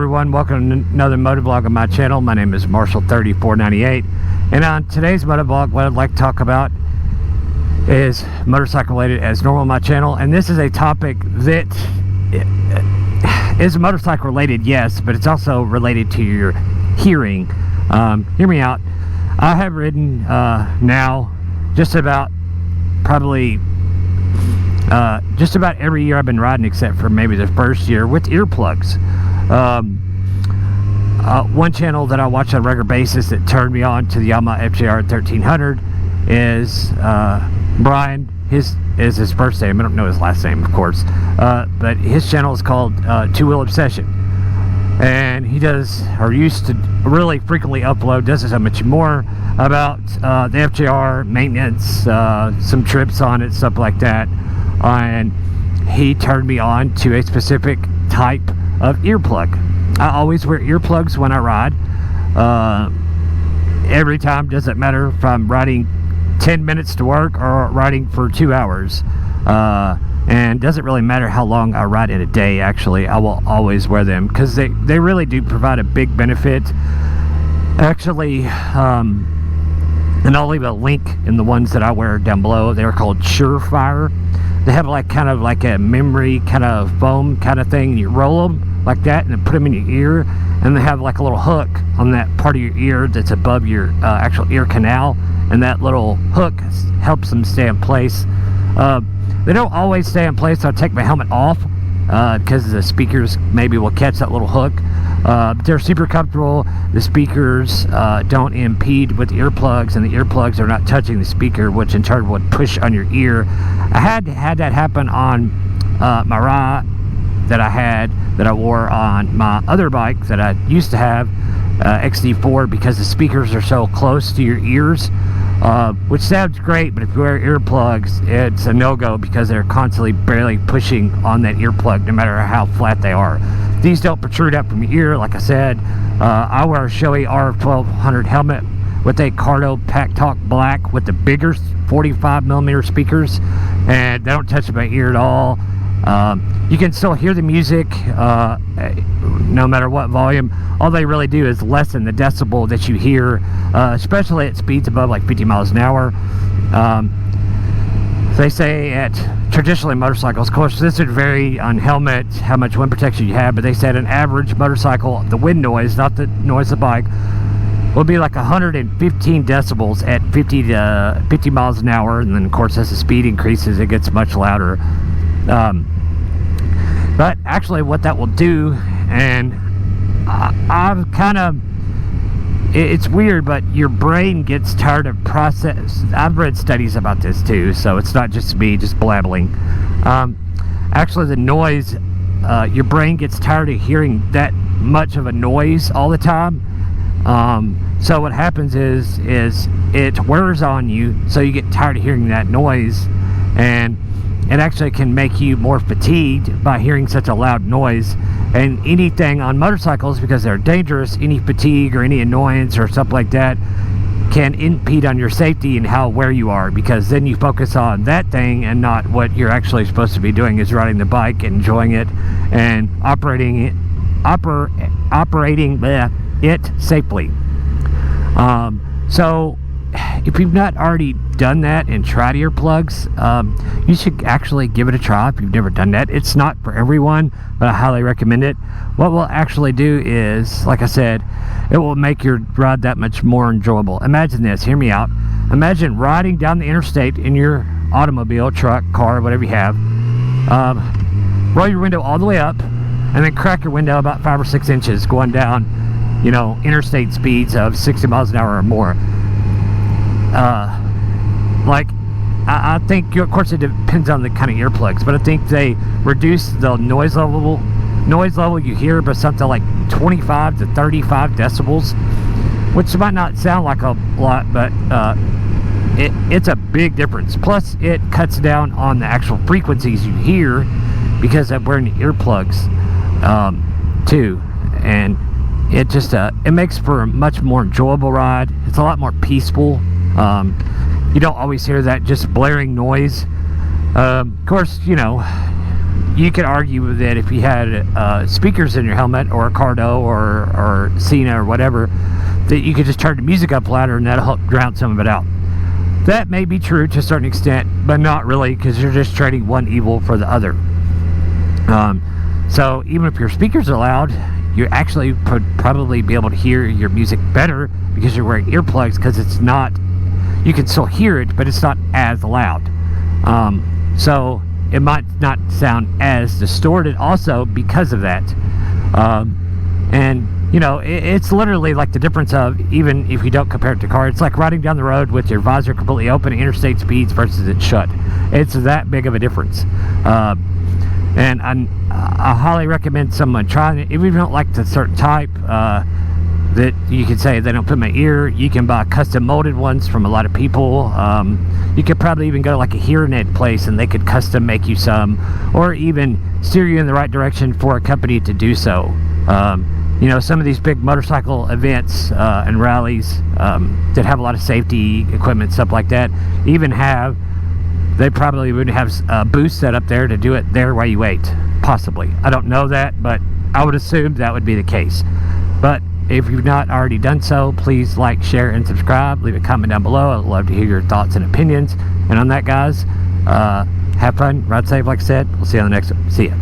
everyone, welcome to another motovlog on my channel. My name is Marshall3498, and on today's motovlog, what I'd like to talk about is motorcycle related as normal on my channel. And this is a topic that is motorcycle related, yes, but it's also related to your hearing. Hear me out. I have ridden now just about every year I've been riding, except for maybe the first year, with earplugs. One channel that I watch on a regular basis that turned me on to the Yamaha FJR 1300 is Brian. His is his first name. I don't know his last name, of course, but his channel is called Two Wheel Obsession, and he does, or used to really frequently upload, does so much more about the FJR maintenance, some trips on it, stuff like that. And he turned me on to a specific type of earplug. I always wear earplugs when I ride. Every time, doesn't matter if I'm riding 10 minutes to work or riding for 2 hours. And doesn't really matter how long I ride in a day, actually. I will always wear them because they really do provide a big benefit. Actually, and I'll leave a link in the ones that I wear down below. They're called Surefire. They have kind of like a memory kind of foam kind of thing. You roll them like that and then put them in your ear, and they have like a little hook on that part of your ear that's above your actual ear canal, and that little hook helps them stay in place. They don't always stay in place, so I take my helmet off because the speakers maybe will catch that little hook. But they're super comfortable. The speakers don't impede with the earplugs, and the earplugs are not touching the speaker, which in turn would push on your ear. I had that happen on my ride that I wore on my other bike that I used to have, XD4, because the speakers are so close to your ears, which sounds great, but if you wear earplugs, it's a no-go because they're constantly barely pushing on that earplug, no matter how flat they are. These don't protrude up from your ear, like I said. I wear a Shoei R1200 helmet with a Cardo Pack Talk Black with the bigger 45mm speakers, and they don't touch my ear at all. You can still hear the music no matter what volume. All they really do is lessen the decibel that you hear, especially at speeds above like 50 miles an hour. They say at traditionally motorcycles, of course this would vary on helmet, how much wind protection you have, but they said an average motorcycle, the wind noise, not the noise of the bike, will be like 115 decibels at 50 miles an hour, and then of course as the speed increases it gets much louder. But actually what that will do, and I've kind of, it's weird, but your brain gets tired of process. I've read studies about this too, so it's not just me just blabbling. Actually the noise, your brain gets tired of hearing that much of a noise all the time. So what happens is it wears on you, so you get tired of hearing that noise, and it actually can make you more fatigued by hearing such a loud noise. And anything on motorcycles, because they're dangerous, any fatigue or any annoyance or something like that can impede on your safety and where you are, because then you focus on that thing and not what you're actually supposed to be doing, is riding the bike, enjoying it, and operating it safely. So if you've not already done that and tried earplugs, you should actually give it a try if you've never done that. It's not for everyone, but I highly recommend it. What we'll actually do is, like I said, it will make your ride that much more enjoyable. Imagine this, hear me out. Imagine riding down the interstate in your automobile, truck, car, whatever you have. Roll your window all the way up, and then crack your window about 5 or 6 inches going down, interstate speeds of 60 miles an hour or more. I think, of course it depends on the kind of earplugs, but I think they reduce the noise level you hear by something like 25 to 35 decibels, which might not sound like a lot, but it's a big difference. Plus it cuts down on the actual frequencies you hear because of wearing the earplugs too, and it just it makes for a much more enjoyable ride. It's a lot more peaceful. You don't always hear that just blaring noise. Of course, you you could argue that if you had speakers in your helmet, or a Cardo, or Sena, or whatever, that you could just turn the music up louder and that'll help drown some of it out. That may be true to a certain extent, but not really, because you're just trading one evil for the other. So even if your speakers are loud, you actually could probably be able to hear your music better because you're wearing earplugs, because it's not, you can still hear it, but it's not as loud. So it might not sound as distorted also because of that. And you know, it's literally like the difference of, even if you don't compare it to car, it's like riding down the road with your visor completely open, interstate speeds versus it shut. It's that big of a difference. And I highly recommend someone trying it. If you don't like the certain type, that you can say they don't fit my ear, you can buy custom molded ones from a lot of people. You could probably even go to like a hearing aid place and they could custom make you some, or even steer you in the right direction for a company to do so. You know, some of these big motorcycle events and rallies that have a lot of safety equipment, stuff like that, they probably would have a booth set up there to do it there while you wait. Possibly. I don't know that, but I would assume that would be the case. But if you've not already done so, please like, share, and subscribe. Leave a comment down below. I'd love to hear your thoughts and opinions. And on that, guys, have fun, ride safe, like I said. We'll see you on the next one. See ya.